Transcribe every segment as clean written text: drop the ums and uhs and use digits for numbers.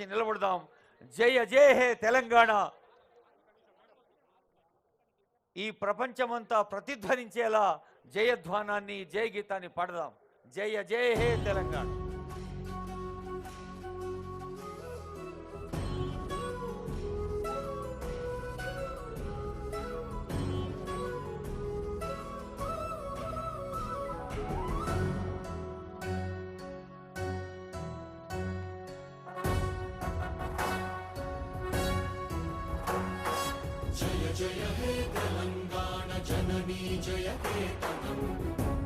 నిలబడదాం. జయ జయ హే తెలంగాణ. ఈ ప్రపంచమంతా ప్రతిధ్వనించేలా జయధ్వానాన్ని జయ గీతాన్ని పాడదాం. జయ జయ హే తెలంగాణ. జయ హే తెలంగాణ జననీ జయ కేతనం,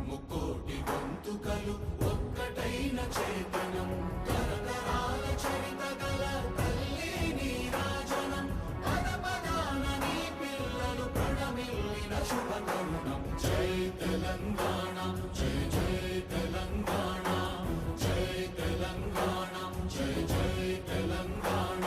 ముకోటి గొంతుకలు ఒక్కటైన చేతనం, తరతరాల చరిత గల తల్లి నీరాజనం, పద పదాన నీ పిల్లలు ప్రణమిల్లిన శుభతరుణం. జై తెలంగాణ జయ జయ తెలంగాణ, జై తెలంగాణ జయ జయ తెలంగాణ.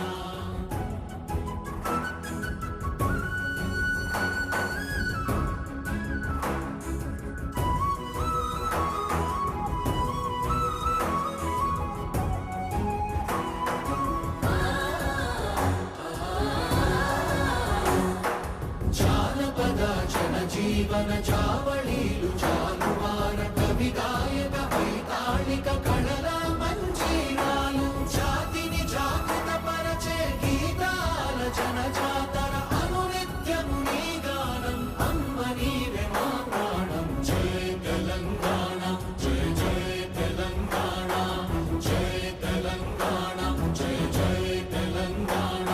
జీవన చావళీలు చాలువార కవి గాయక వైతాళిక కళల మంజీరాలు, జాతిని జాగృత పరచే గీతాల జనజాతర అనునిత్యము నీ గానం, అమ్మ నీవే మా ప్రాణం. జయ తెలంగాణ జయ జయ తెలంగాణ, జయ తెలంగాణ జయ జయ తెలంగాణ.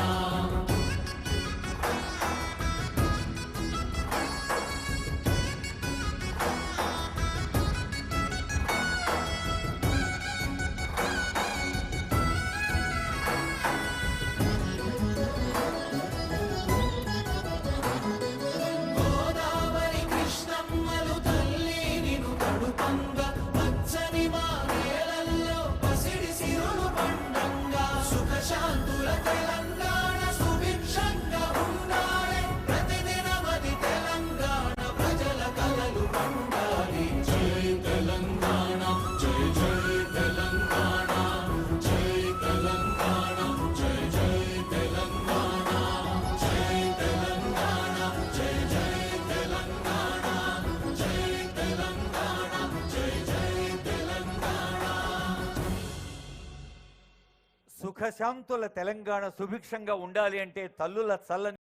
శాంతుల తెలంగాణ సుభిక్షంగా ఉండాలి, ప్రతిదినమది తెలంగాణ ప్రజల కలలు పండాలి. జై తెలంగాణ జయ జయ తెలంగాణ, జై తెలంగాణ జయ జయ తెలంగాణ, జై తెలంగాణ జయ జయ తెలంగాణ, జై తెలంగాణ జయ జయ తెలంగాణ. సుఖశాంతుల తెలంగాణ సుభిక్షంగా ఉండాలి అంటే తల్లుల చల్లని